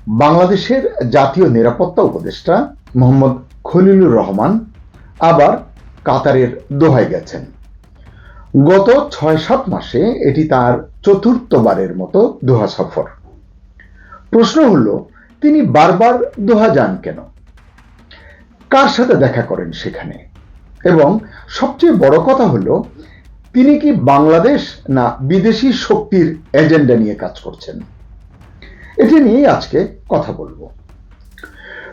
বাংলাদেশের জাতীয় নিরাপত্তা উপদেষ্টা মোহাম্মদ খলিলুর রহমান আবার কাতারের দোহায় গেছেন। গত ৬-৭ মাসে এটি তার চতুর্থবারের মতো দোহা সফর। প্রশ্ন হলো, তিনি বারবার দোহা যান কেন? কার সাথে দেখা করেন সেখানে? এবং সবচেয়ে বড় কথা হলো, তিনি কি বাংলাদেশ না বিদেশি শক্তির এজেন্ডা নিয়ে কাজ করছেন? এটি নিয়েই আজকে কথা বলবো।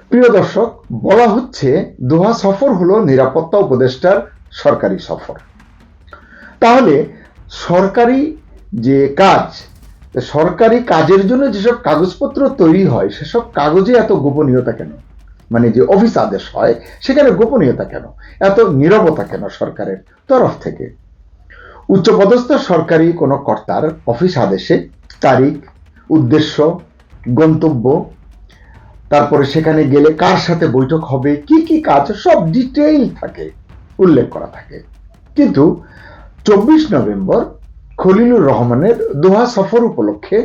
প্রিয় দর্শক, বলা হচ্ছে দোহা সফর হলো নিরাপত্তা উপদেষ্টার সরকারি সফর। তাহলে সরকারি যে কাজ, সরকারি কাজের জন্য যেসব কাগজপত্র তৈরি হয় সেসব কাগজে এত গোপনীয়তা কেন? মানে যে অফিস আদেশ হয় সেখানে গোপনীয়তা কেন? এত নীরবতা কেন সরকারের তরফ থেকে? উচ্চপদস্থ সরকারি কোনো কর্তার অফিস আদেশে তারিখ, উদ্দেশ্য, গন্তব্য, তারপরে সেখানে গেলে কার সাথে বৈঠক হবে, কি কি কাজ, সব ডিটেইল থাকে, উল্লেখ করা থাকে। কিন্তু 24 নভেম্বর খলিলুর রহমানের দোহা সফর উপলক্ষে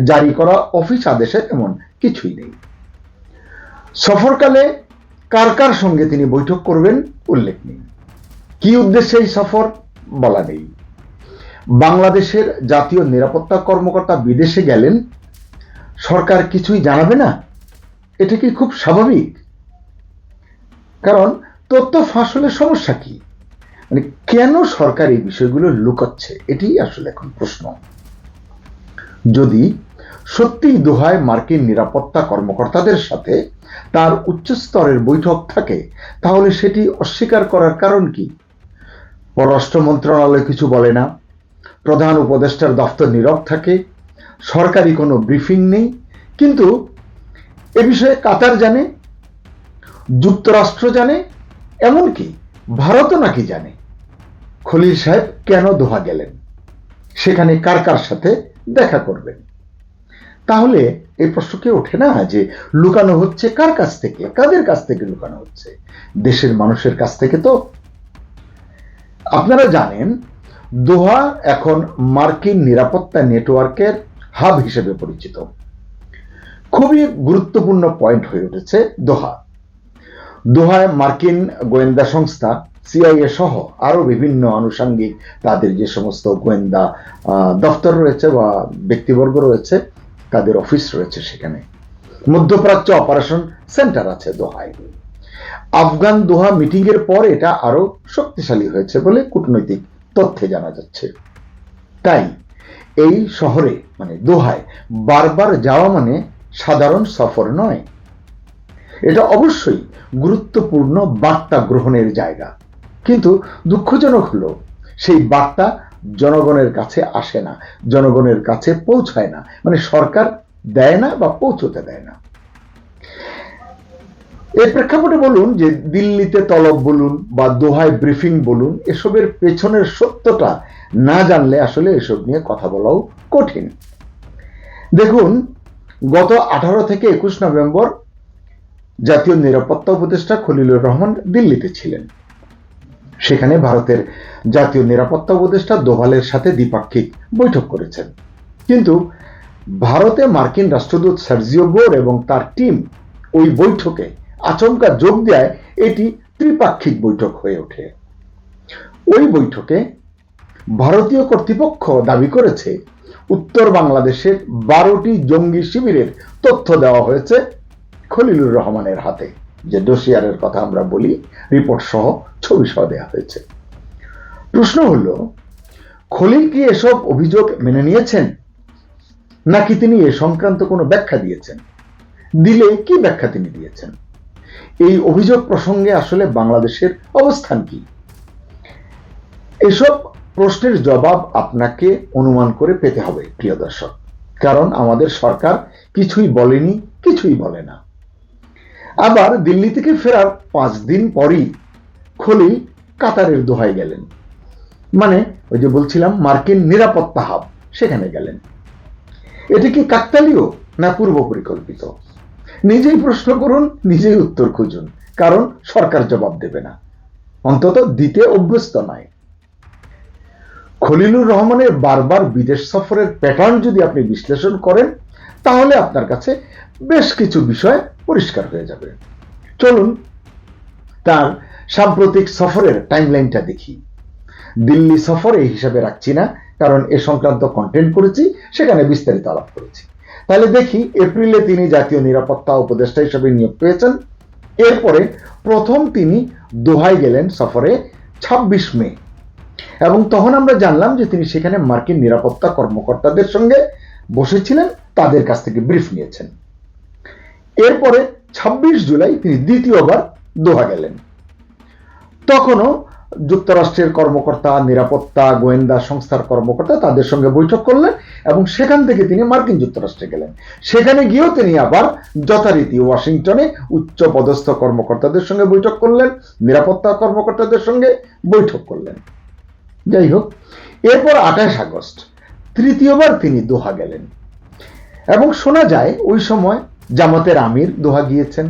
জারি করা অফিস আদেশে তেমন কিছুই নেই। সফরকালে কার কার সঙ্গে তিনি বৈঠক করবেন উল্লেখ নেই। কি উদ্দেশ্যে এই সফর বলা নেই। বাংলাদেশের জাতীয় নিরাপত্তা কর্মকর্তা বিদেশে গেলেন, সরকার কিছুই জানাবে না? এটা কি খুব স্বাভাবিক? কারণ তথ্য ফাঁস হলে সমস্যা কি? মানে কেন সরকার এই বিষয়গুলো লুকাচ্ছে, এটি আসলে এখন প্রশ্ন। যদি সত্যি দোহায় মার্কিন নিরাপত্তা কর্মকর্তাদের সাথে তার উচ্চস্তরের বৈঠক থাকে, তাহলে সেটি অস্বীকার করার কারণ কি? পররাষ্ট্র মন্ত্রণালয় কিছু বলে না, প্রধান উপদেষ্টার দপ্তর নীরব থাকে, সরকারি কোনো ব্রিফিং নেই। কিন্তু এ বিষয়ে কাতার জানে, যুক্তরাষ্ট্র জানে, এমনকি ভারতও নাকি জানে। খলিল সাহেব কেন দোহা গেলেন, সেখানে কার কার সাথে দেখা করবেন? তাহলে এই প্রশ্ন কি ওঠে না যে লুকানো হচ্ছে কার কাছ থেকে, কাদের কাছ থেকে লুকানো হচ্ছে? দেশের মানুষের কাছ থেকে তো। আপনারা জানেন, দোহা এখন মার্কিন নিরাপত্তা নেটওয়ার্কের হাব হিসেবে পরিচিত। খুবই গুরুত্বপূর্ণ পয়েন্ট হয়ে উঠেছে দোহা। দোহায় মার্কিন গোয়েন্দা সংস্থা সিআইএ সহ আরো বিভিন্ন আনুষঙ্গিক তাদের যে সমস্ত গোয়েন্দা দপ্তর রয়েছে বা ব্যক্তিবর্গ রয়েছে, তাদের অফিস রয়েছে সেখানে। মধ্যপ্রাচ্য অপারেশন সেন্টার আছে দোহায়। আফগান দোহা মিটিং এর পর এটা আরো শক্তিশালী হয়েছে বলে কূটনৈতিক তথ্যে জানা যাচ্ছে। তাই এই শহরে মানে দোহায় বারবার যাওয়া মানে সাধারণ সফর নয়। এটা অবশ্যই গুরুত্বপূর্ণ বার্তা গ্রহণের জায়গা। কিন্তু দুঃখজনক হলো, সেই বার্তা জনগণের কাছে আসে না, জনগণের কাছে পৌঁছায় না, মানে সরকার দেয় না বা পৌঁছতে দেয় না। এর প্রেক্ষাপটে বলুন যে দিল্লিতে তলব বলুন বা দোহায় ব্রিফিং বলুন, এসবের পেছনের সত্যটা না জানলে আসলে এসব নিয়ে কথা বলাও কঠিন। দেখুন, গত 18 থেকে 21 নভেম্বর জাতীয় নিরাপত্তা উপদেষ্টা খলিলুর রহমান দিল্লিতে ছিলেন। সেখানে ভারতের জাতীয় নিরাপত্তা উপদেষ্টা দোভালের সাথে দ্বিপাক্ষিক বৈঠক করেছেন। কিন্তু ভারতে মার্কিন রাষ্ট্রদূত সার্জিও গোর এবং তার টিম ওই বৈঠকে আচমকা যোগ দেয়, এটি ত্রিপাক্ষিক বৈঠক হয়ে ওঠে। ওই বৈঠকে ভারতীয় কর্তৃপক্ষ দাবি করেছে উত্তর বাংলাদেশের 12টি জঙ্গি শিবিরের তথ্য দেওয়া হয়েছে খলিলুর রহমানের হাতে। যে ডোসিয়ারের কথা আমরা বলি, রিপোর্ট সহ ছবি সহ দেওয়া হয়েছে। প্রশ্ন হলো, খলিল কি এসব অভিযোগ মেনে নিয়েছেন, নাকি তিনি এ সংক্রান্ত কোনো ব্যাখ্যা দিয়েছেন? দিলে কি ব্যাখ্যা তিনি দিয়েছেন? এই অভিযোগ প্রসঙ্গে আসলে বাংলাদেশের অবস্থান কি? এসব প্রশ্নের জবাব আপনাকে অনুমান করে পেতে হবে প্রিয় দর্শক, কারণ আমাদের সরকার কিছুই বলেনি, কিছুই বলে না। আবার দিল্লি থেকে ফেরার 5 দিন পরই খলিল কাতারের দোহায় গেলেন। মানে ওই যে বলছিলাম মার্কিন নিরাপত্তা হাব, সেখানে গেলেন। এটি কি কাকতালীয় না পূর্ব পরিকল্পিত? নিজেই প্রশ্ন করুন, নিজেই উত্তর খুঁজুন, কারণ সরকার জবাব দেবে না, অন্তত দিতে অভ্যস্ত নয়। খলিলুর রহমানের বারবার বিদেশ সফরের প্যাটার্ন যদি আপনি বিশ্লেষণ করেন, তাহলে আপনার কাছে বেশ কিছু বিষয় পরিষ্কার হয়ে যাবে। চলুন তার সাম্প্রতিক সফরের টাইমলাইনটা দেখি। দিল্লি সফর এই হিসাবে রাখছি না, কারণ এ সংক্রান্ত কন্টেন্ট করেছি, সেখানে বিস্তারিত আলাপ করেছি। তাহলে দেখি, এপ্রিলে তিনি জাতীয় নিরাপত্তা উপদেষ্টা হিসেবে নিয়োগ পেয়েছেন। এরপরে প্রথম তিনি দোহায় গেলেন সফরে 26 মে, এবং তখন আমরা জানলাম যে তিনি সেখানে মার্কিন নিরাপত্তা কর্মকর্তাদের সঙ্গে বসেছিলেন, তাদের কাছ থেকে ব্রিফ নিয়েছেন। এরপরে 26 জুলাই তিনি দ্বিতীয়বার দোহা গেলেন। তখনও যুক্তরাষ্ট্রের কর্মকর্তা, নিরাপত্তা গোয়েন্দা সংস্থার কর্মকর্তা তাদের সঙ্গে বৈঠক করলেন, এবং সেখান থেকে তিনি মার্কিন যুক্তরাষ্ট্রে গেলেন। সেখানে গিয়েও তিনি আবার যথারীতি ওয়াশিংটনে উচ্চ পদস্থ কর্মকর্তাদের সঙ্গে বৈঠক করলেন, নিরাপত্তা কর্মকর্তাদের সঙ্গে বৈঠক করলেন। যাই হোক, এরপর 28 আগস্ট তৃতীয়বার তিনি দোহা গেলেন, এবং শোনা যায় ওই সময় জামাতের আমির দোহা গিয়েছেন,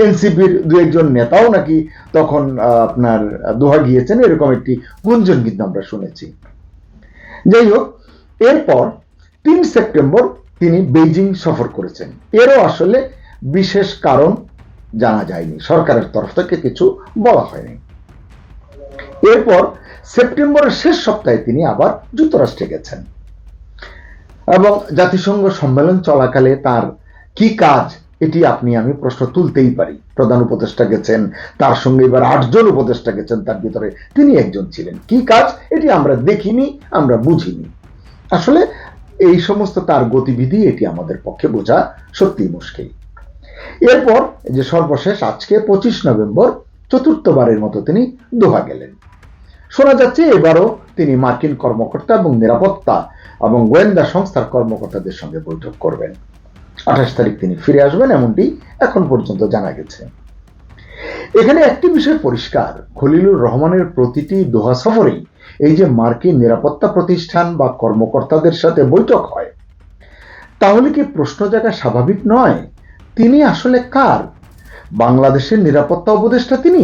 এনসিপির দু একজন নেতাও নাকি তখন আপনার দোহা গিয়েছেন, এরকম একটি গুঞ্জন কিন্তু আমরা শুনেছি। যাই হোক, এরপর 3 সেপ্টেম্বর তিনি বেইজিং সফর করেছেন। এরও আসলে বিশেষ কারণ জানা যায়নি, সরকারের তরফ থেকে কিছু বলা হয়নি। এরপর সেপ্টেম্বরের শেষ সপ্তাহে তিনি আবার যুক্তরাষ্ট্রে গেছেন, এবং জাতিসংঘ সম্মেলন চলাকালে তার কি কাজ, এটি আপনি আমি প্রশ্ন তুলতেই পারি। প্রধান উপদেষ্টা গেছেন, তার সঙ্গে এবার 8 জন উপদেষ্টা গেছেন, তার ভিতরে তিনি একজন ছিলেন। কি কাজ, এটি আমরা দেখিনি, আমরা বুঝিনি। আসলে এই সমস্ত তার গতিবিধি, এটি আমাদের পক্ষে বোঝা সত্যিই মুশকিল। এরপর যে সর্বশেষ আজকে 25 নভেম্বর চতুর্থবারের মতো তিনি দোহা গেলেন। শোনা যাচ্ছে এবারও তিনি মার্কিন কর্মকর্তা এবং নিরাপত্তা এবং গোয়েন্দা সংস্থার কর্মকর্তাদের সঙ্গে বৈঠক করবেন। 28 তারিখ তিনি ফিরে আসবেন, এমনটি এখন পর্যন্ত জানা গেছে। এখানে একটি বিষয় পরিষ্কার, খলিলুর রহমানের প্রতিটি দোহা সফরেই এই যে মার্কিন নিরাপত্তা প্রতিষ্ঠান বা কর্মকর্তাদের সাথে বৈঠক হয়, তাহলে কি প্রশ্ন জায়গা স্বাভাবিক নয়, তিনি আসলে কার? বাংলাদেশের নিরাপত্তা উপদেষ্টা তিনি,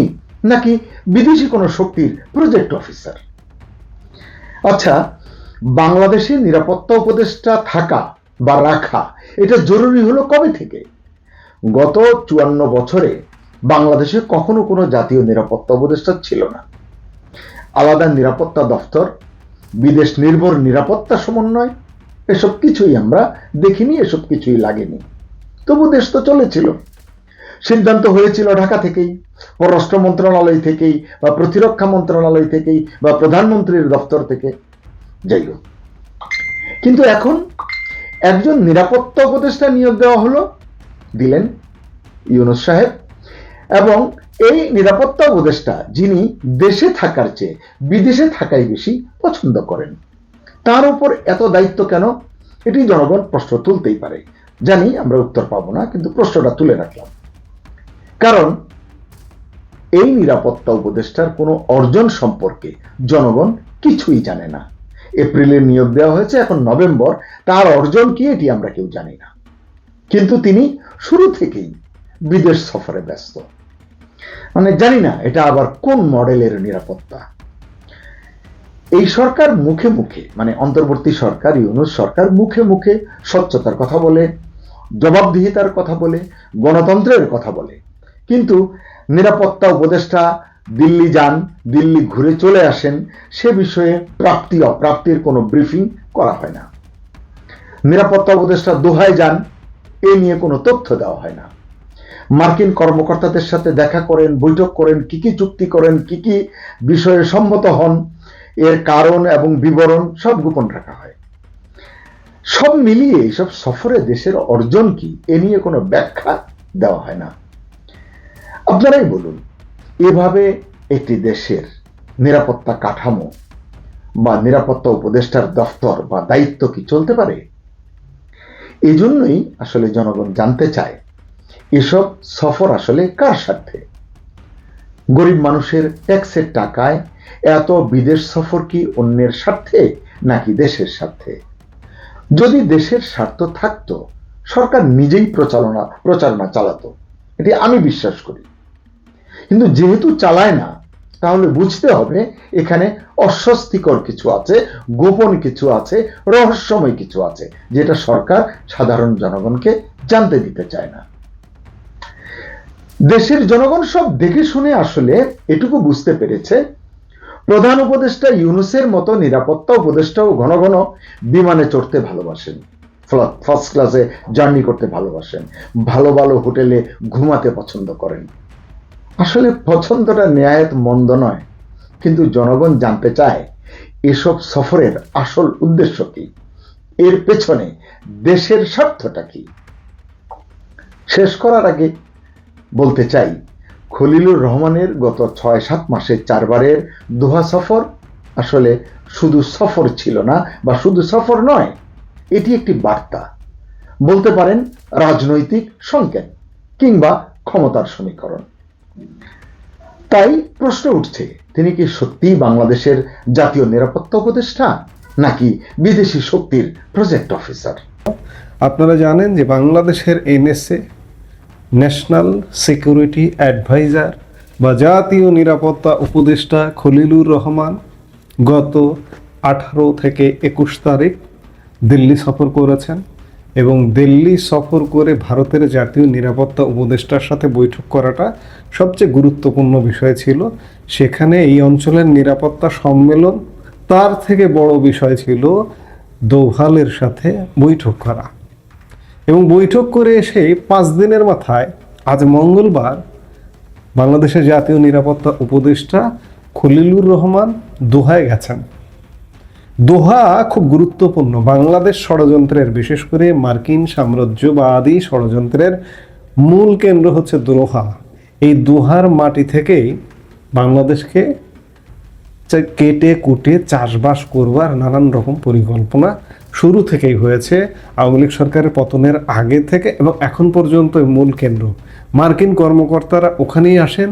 নাকি বিদেশি কোনো শক্তির প্রজেক্ট অফিসার? আচ্ছা, বাংলাদেশের নিরাপত্তা উপদেষ্টা থাকা বা রাখা এটা জরুরি হলো কবে থেকে? গত 54 বছরে বাংলাদেশে কখনো কোনো জাতীয় নিরাপত্তা উপদেষ্টা ছিল না। আলাদা নিরাপত্তা দপ্তর, বিদেশ নির্ভর নিরাপত্তা সমন্বয়, এসব কিছুই আমরা দেখিনি, এসব কিছুই লাগেনি। তবু দেশ তো চলেছিল, সিদ্ধান্ত হয়েছিল ঢাকা থেকেই, পররাষ্ট্র মন্ত্রণালয় থেকেই, বা প্রতিরক্ষা মন্ত্রণালয় থেকেই, বা প্রধানমন্ত্রীর দপ্তর থেকে। যাই হোক, কিন্তু এখন একজন নিরাপত্তা উপদেষ্টা নিয়োগ দেওয়া হলো, দিলেন ইউনূস সাহেব, এবং এই নিরাপত্তা উপদেষ্টা যিনি দেশে থাকার চেয়ে বিদেশে থাকাই বেশি পছন্দ করেন, তার উপর এত দায়িত্ব কেন? এটি জনগণ প্রশ্ন তুলতেই পারে। জানি আমরা উত্তর পাবো না, কিন্তু প্রশ্নটা তুলে রাখলাম। কারণ এই নিরাপত্তা উপদেষ্টার কোনো অর্জন সম্পর্কে জনগণ কিছুই জানে না। এপ্রিলে নিয়োগ দেওয়া হয়েছে, এখন নভেম্বর, তার অর্জন কি এটি আমরা কেউ জানি না। কিন্তু তিনি শুরু থেকেই বিদেশ সফরে ব্যস্ত। মানে জানি না এটা আবার কোন মডেলের নিরাপত্তা। এই সরকার মুখে মুখে, মানে অন্তর্বর্তী সরকার, ইউনূস সরকার মুখে মুখে স্বচ্ছতার কথা বলে, জবাবদিহিতার কথা বলে, গণতন্ত্রের কথা বলে, কিন্তু নিরাপত্তা উপদেষ্টা দিল্লি যান, দিল্লি ঘুরে চলে আসেন, সে বিষয়ে প্রাপ্তি অপ্রাপ্তির কোনো ব্রিফিং করা হয় না। নিরাপত্তা উপদেষ্টা দোহায় যান, এ নিয়ে কোনো তথ্য দেওয়া হয় না। মার্কিন কর্মকর্তাদের সাথে দেখা করেন, বৈঠক করেন, কি কি চুক্তি করেন, কি কি বিষয়ে সম্মত হন, এর কারণ এবং বিবরণ সব গোপন রাখা হয়। সব মিলিয়ে এইসব সফরে দেশের অর্জন কি, এ নিয়ে কোনো ব্যাখ্যা দেওয়া হয় না। আপনারাই বলুন, এভাবে একটি দেশের নিরাপত্তা কাঠামো বা নিরাপত্তা উপদেষ্টার দফতর বা দায়িত্ব কি চলতে পারে? এজন্যই আসলে জনগণ জানতে চায় এসব সফর আসলে কার স্বার্থে। গরিব মানুষের ট্যাক্সের টাকায় এত বিদেশ সফর কি অন্যের স্বার্থে নাকি দেশের স্বার্থে? যদি দেশের স্বার্থ থাকতো, সরকার নিজেই প্রচারণা চালাতো, এটি আমি বিশ্বাস করি। কিন্তু যেহেতু চালায় না, তাহলে বুঝতে হবে এখানে অস্বস্তিকর কিছু আছে, গোপন কিছু আছে, রহস্যময় কিছু আছে, যেটা সরকার সাধারণ জনগণকে জানতে দিতে চায় না। দেশের জনগণ সব দেখে শুনে আসলে এটুকু বুঝতে পেরেছে, প্রধান উপদেষ্টা ইউনূসের মতো নিরাপত্তা উপদেষ্টাও ঘন ঘন বিমানে চড়তে ভালোবাসেন, ফার্স্ট ক্লাসে জার্নি করতে ভালোবাসেন, ভালো ভালো হোটেলে ঘুমাতে পছন্দ করেন। আসলে পছন্দটা নেহায়েত মন্দ নয়, কিন্তু জনগণ জানতে চায় এসব সফরের আসল উদ্দেশ্য কি, এর পেছনে দেশের স্বার্থটা কি। শেষ করার আগে বলতে চাই, খলিলুর রহমানের গত ৬-৭ মাসে 4 বারের দোহা সফর আসলে শুধু সফর ছিল না, বা শুধু সফর নয়, এটি একটি বার্তা, বলতে পারেন রাজনৈতিক সংকেত কিংবা ক্ষমতার সমীকরণ। তাই প্রশ্ন উঠছে, তিনি কি সত্যিই বাংলাদেশের জাতীয় নিরাপত্তা উপদেষ্টা নাকি বিদেশি শক্তির প্রজেক্ট অফিসার? আপনারা জানেন যে বাংলাদেশের এনএসএ, ন্যাশনাল সিকিউরিটি অ্যাডভাইজার বা জাতীয় নিরাপত্তা উপদেষ্টা খলিলুর রহমান গত 18 থেকে 21 তারিখ দিল্লি সফর করেছেন, এবং দিল্লি সফর করে ভারতের জাতীয় নিরাপত্তা উপদেষ্টার সাথে বৈঠক করাটা সবচেয়ে গুরুত্বপূর্ণ বিষয় ছিল। সেখানে এই অঞ্চলের নিরাপত্তা সম্মেলন, তার থেকে বড় বিষয় ছিল দোভালের সাথে বৈঠক করা। এবং বৈঠক করে এসে 5 দিনের মাথায় আজ মঙ্গলবার বাংলাদেশের জাতীয় নিরাপত্তা উপদেষ্টা খলিলুর রহমান দোহায় গেছেন। দোহা খুব গুরুত্বপূর্ণ বাংলাদেশ ষড়যন্ত্রের, বিশেষ করে মার্কিন সাম্রাজ্যবাদী ষড়যন্ত্রের মূল কেন্দ্র হচ্ছে দোহা। এই দোহার মাটি থেকেই বাংলাদেশকে কেটে কুটে চাষবাস করবার নানান রকম পরিকল্পনা শুরু থেকেই হয়েছে, আওয়ামী লীগ সরকারের পতনের আগে থেকে এবং এখন পর্যন্ত মূল কেন্দ্র। মার্কিন কর্মকর্তারা ওখানেই আসেন,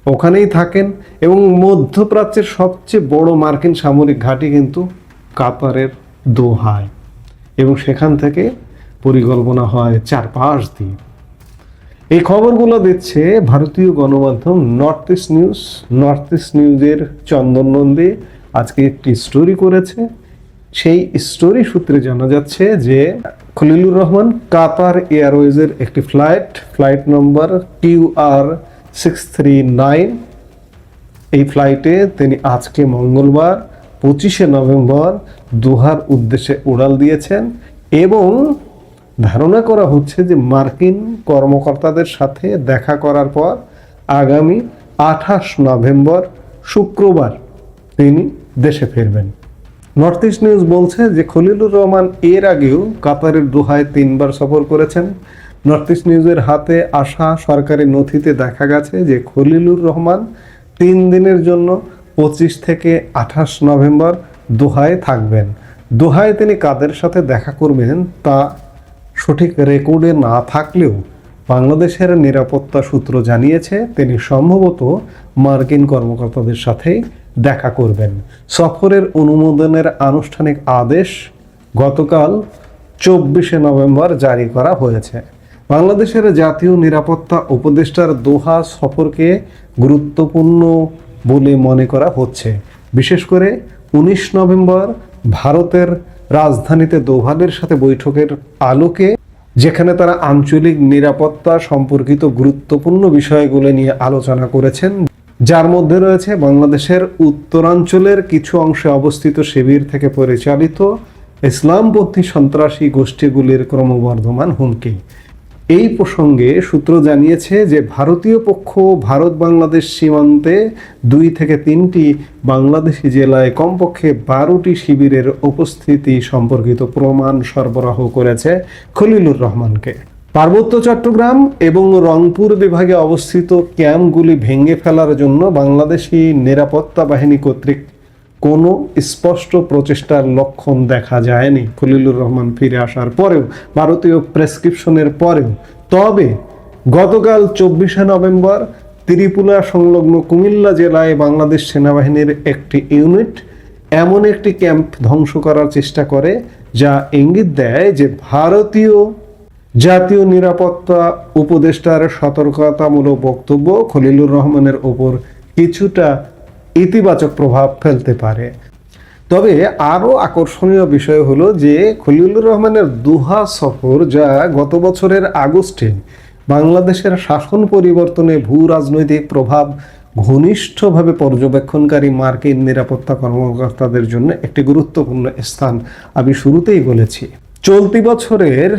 ওখানেই থাকেন, এবং মধ্যপ্রাচ্যের সবচেয়ে বড় মার্কিন সামরিক ঘাঁটি কিন্তু কাতারের দোহায়, এবং সেখান থেকে পরিকল্পনা হয় 4-5 দিন। এই খবরগুলো দিচ্ছে ভারতীয় গণমাধ্যম north east news. North east নিউজের চন্দন নন্দী আজকে একটি স্টোরি করেছে। সেই স্টোরি সূত্রে জানা যাচ্ছে যে খলিলুর রহমান কাতার এয়ারওয়েজের একটি ফ্লাইট নম্বর QR639, এই ফ্লাইটে তিনি আজকে মঙ্গলবার 25শে নভেম্বর দোহার উদ্দেশ্যে উড়াল দিয়েছেন, এবং ধারণা করা হচ্ছে যে মার্কিন কর্মকর্তাদের সাথে দেখা করার পর আগামী 28 নভেম্বর শুক্রবার তিনি দেশে ফিরবেন। নর্থ ইস্ট নিউজ বলছে যে খলিলুর রহমান এর আগেও কাতারের দোহায় 3 বার সফর করেছেন। নর্থ ইস্ট নিউজের হাতে আসা সরকারি নথিতে দেখা গেছে যে খলিলুর রহমান 3 দিনের জন্য 25 থেকে 28 নভেম্বর দোহায় থাকবেন। দোহায় তিনি কাদের সাথে দেখা করবেন তা সঠিক রেকর্ডে না থাকলেও বাংলাদেশের নিরাপত্তা সূত্র জানিয়েছে তিনি সম্ভবত মার্কিন কর্মকর্তাদের সাথেই দেখা করবেন। সফরের অনুমোদনের আনুষ্ঠানিক আদেশ গতকাল 24শে নভেম্বর জারি করা হয়েছে। বাংলাদেশের জাতীয় নিরাপত্তা উপদেষ্টার দোহা সফরকে গুরুত্বপূর্ণ বলে মনে করা হচ্ছে, বিশেষ করে 19 নভেম্বর ভারতের রাজধানীতে দোভালের সাথে বৈঠকের আলোকে, যেখানে তারা আঞ্চলিক নিরাপত্তা সম্পর্কিত গুরুত্বপূর্ণ বিষয়গুলো নিয়ে আলোচনা করেছেন, যার মধ্যে রয়েছে বাংলাদেশের উত্তরাঞ্চলের কিছু অংশে অবস্থিত শিবির থেকে পরিচালিত ইসলামপন্থী সন্ত্রাসী গোষ্ঠীগুলির ক্রমবর্ধমান হুমকি। এই প্রসঙ্গে সূত্র জানিয়েছে যে ভারতীয় পক্ষ ভারত বাংলাদেশ সীমান্তে 2 থেকে 3টি বাংলাদেশি জেলায় কমপক্ষে 12টি শিবিরের উপস্থিতি সম্পর্কিত প্রমাণ সরবরাহ করেছে খলিলুর রহমানকে। পার্বত্য চট্টগ্রাম এবং রংপুর বিভাগে অবস্থিত ক্যাম্পগুলি ভেঙে ফেলার জন্য বাংলাদেশি নিরাপত্তা বাহিনী কর্তৃক কোনো স্পষ্ট প্রচেষ্টার লক্ষণ দেখা যায়নি খলিলুর রহমান ফিরে আসার পরেও, ভারতীয় প্রেসক্রিপশনের পরেও। তবে গতকাল 24শে নভেম্বর ত্রিপুরা সংলগ্ন কুমিল্লা জেলায় বাংলাদেশ সেনাবাহিনীর একটি ইউনিট এমন একটি ক্যাম্প ধ্বংস করার চেষ্টা করে, যা ইঙ্গিত দেয় যে ভারতীয় জাতীয় নিরাপত্তা উপদেষ্টার সতর্কতামূলক বক্তব্য খলিলুর রহমানের ওপর কিছুটা ইতিবাচক প্রভাব ফেলতে পারে। তবে আরও আকর্ষণীয় বিষয় হলো যে খলিলুর রহমানের দোহা সফর, যা গত বছরের আগস্টে বাংলাদেশের শাসন পরিবর্তনে ভূ রাজনৈতিক প্রভাব ঘনিষ্ঠভাবে পর্যবেক্ষণকারী মার্কিন নিরাপত্তা কর্মকর্তাদের জন্য একটি গুরুত্বপূর্ণ স্থান আমি শুরুতেই বলেছি। চলতি বছরের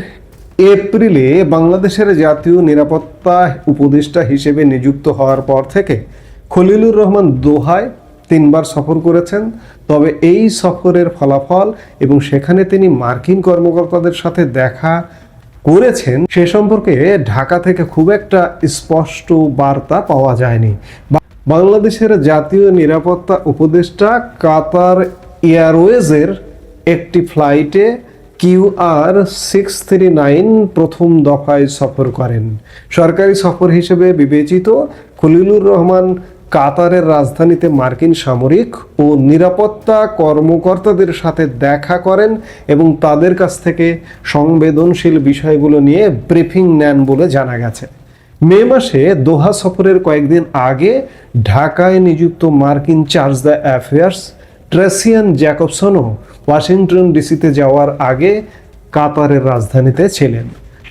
এপ্রিলে বাংলাদেশের জাতীয় নিরাপত্তা উপদেষ্টা হিসেবে নিযুক্ত হওয়ার পর থেকে খলিলুর রহমান দোহায় 3 বার সফর করেছেন। তবে এই সফরের ফলাফল এবং সেখানে তিনি মার্কিন কর্মকর্তাদের সাথে দেখা করেছেন সে সম্পর্কে ঢাকা থেকে খুব একটা স্পষ্ট বার্তা পাওয়া যায়নি। বাংলাদেশের জাতীয় নিরাপত্তা উপদেষ্টা কাতার এয়ারওয়েজের একটি ফ্লাইটে QR639 প্রথম দফায় সফর করেন। সরকারি সফর হিসেবে বিবেচিত খলিলুর রহমান কাতারের রাজধানীতে মার্কিন সামরিক ও নিরাপত্তা কর্মকর্তাদের সাথে দেখা করেন এবং তাদের কাছ থেকে সংবেদনশীল বিষয়গুলো নিয়ে ব্রিফিং নেন বলে জানা গেছে। মে মাসে দোহা সফরের কয়েকদিন আগে ঢাকায় নিযুক্ত মার্কিন চার্জ দ্য অ্যাফেয়ার্স ট্রেসিয়ান জ্যাকবসনও ওয়াশিংটন ডিসিতে যাওয়ার আগে কাতারের রাজধানীতে ছিলেন।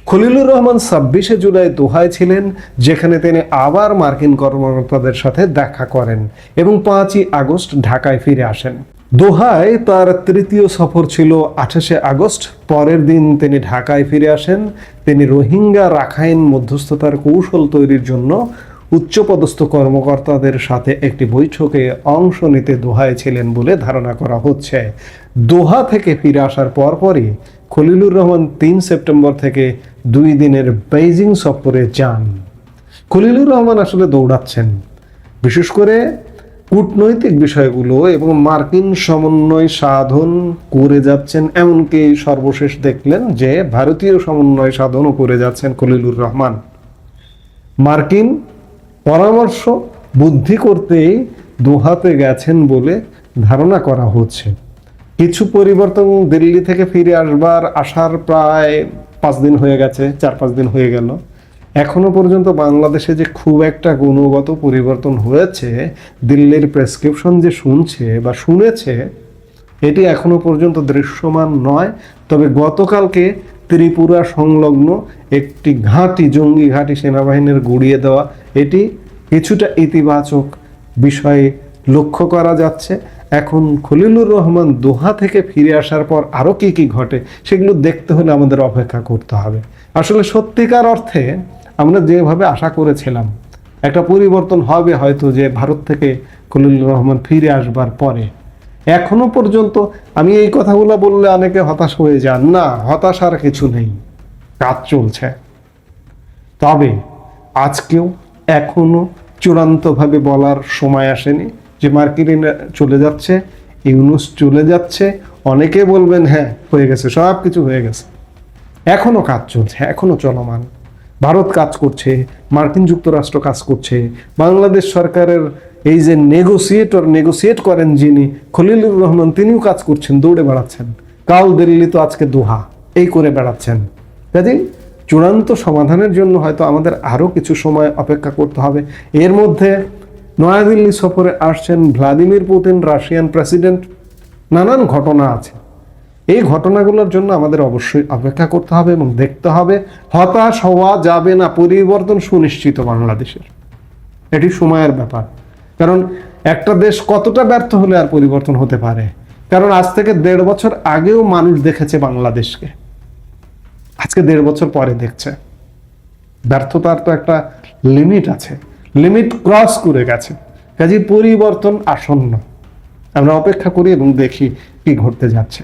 খলিলুর রহমান 26শে জুলাই দোহায় ছিলেন, যেখানে তিনি আবার মার্কিন কর্মকর্তাদের সাথে দেখা করেন এবং 5ই আগস্ট ঢাকায় ফিরে আসেন। দোহায় তার তৃতীয় সফর ছিল 28শে আগস্ট। পরের দিন তিনি ঢাকায় ফিরে আসেন। তিনি রোহিঙ্গা রাখাইন মধ্যস্থতার কৌশল তৈরির জন্য উচ্চপদস্থ কর্মকর্তাদের সাথে একটি বৈঠকে অংশ নিতে দোহায় ছিলেন বলে ধারণা করা হচ্ছে। দোহা থেকে ফিরে আসার পরপরই খলিলুর রহমান 3 সেপ্টেম্বর থেকে 2 দিনের বেইজিং সফরে যান। খলিলুর রহমান আসলে দৌড়াচ্ছেন, বিশেষ করে কূটনৈতিক বিষয়গুলো এবং মার্কিন সমন্বয় সাধন করে যাচ্ছেন। এমনকি সর্বশেষ দেখলেন যে ভারতীয় সমন্বয় সাধনও করে যাচ্ছেন খলিলুর রহমান। মার্কিন পরামর্শ বুদ্ধি করতেই দোহাতে গেছেন বলে ধারণা করা হচ্ছে। কিছু পরিবর্তন দিল্লি থেকে ফিরে আসার প্রায় 5 দিন হয়ে গেছে, 4-5 দিন হয়ে গেল। এখনো পর্যন্ত বাংলাদেশে যে খুব একটা গুণগত পরিবর্তন হয়েছে, দিল্লির প্রেসক্রিপশন যে শুনেছে, এটি এখনো পর্যন্ত দৃশ্যমান নয়। তবে গতকালকে ত্রিপুরা সংলগ্ন একটি জঙ্গি ঘাঁটি সেনাবাহিনীর গুড়িয়ে দেওয়া, এটি কিছুটা ইতিবাচক বিষয়ে লক্ষ্য করা যাচ্ছে। এখন খলিলুর রহমান দোহা থেকে ফিরে আসার পর আরও কি ঘটে সেগুলো দেখতে হলে আমাদের অপেক্ষা করতে হবে। আসলে সত্যিকার অর্থে আমরা যেভাবে আশা করেছিলাম একটা পরিবর্তন হবে হয়তো, যে ভারত থেকে খলিলুর রহমান ফিরে আসবার পরে, এখনো পর্যন্ত আমি এই কথাগুলো বললে অনেকে হতাশ হয়ে যান। না, হতাশার কিছু নেই, কাজ চলছে। তবে আজকেও এখনো চূড়ান্তভাবে বলার সময় আসেনি যে মার্কিন চলে যাচ্ছে, ইউনূস চলে যাচ্ছে। অনেকে বলবেন হ্যাঁ হয়ে গেছে, সব কিছু হয়ে গেছে। এখনো কাজ চলছে, এখনো চলমান। ভারত কাজ করছে, মার্কিন যুক্তরাষ্ট্র কাজ করছে, বাংলাদেশ সরকারের এই যে নেগোসিয়েট করেন যিনি খলিলুর রহমান, তিনিও কাজ করছেন, দৌড়ে বেড়াচ্ছেন। কাল দিল্লি তো আজকে দোহা, এই করে বেড়াচ্ছেন। কাজেই চূড়ান্ত সমাধানের জন্য হয়তো আমাদের আরও কিছু সময় অপেক্ষা করতে হবে। এর মধ্যে নয়াদিল্লি সফরে আসছেন ভ্লাদিমির পুতিন, রাশিয়ান প্রেসিডেন্ট। নানান ঘটনা আছে। এই ঘটনাগুলোর জন্য আমাদের অবশ্যই অপেক্ষা করতে হবে এবং দেখতে হবে। হতাশ হওয়া যাবে না, পরিবর্তন সুনিশ্চিত বাংলাদেশের। এটি সময়ের ব্যাপার। কারণ একটা দেশ কতটা ব্যর্থ হলে আর পরিবর্তন হতে পারে? কারণ আজ থেকে 1.5 বছর আগেও মানুষ দেখেছে বাংলাদেশকে, আজকে 1.5 বছর পরে দেখছে। ব্যর্থতার তো একটা লিমিট আছে, লিমিট ক্রস করে গেছে। কাজে পরিবর্তন আসন্ন। আমরা অপেক্ষা করি এবং দেখি কি ঘটতে যাচ্ছে।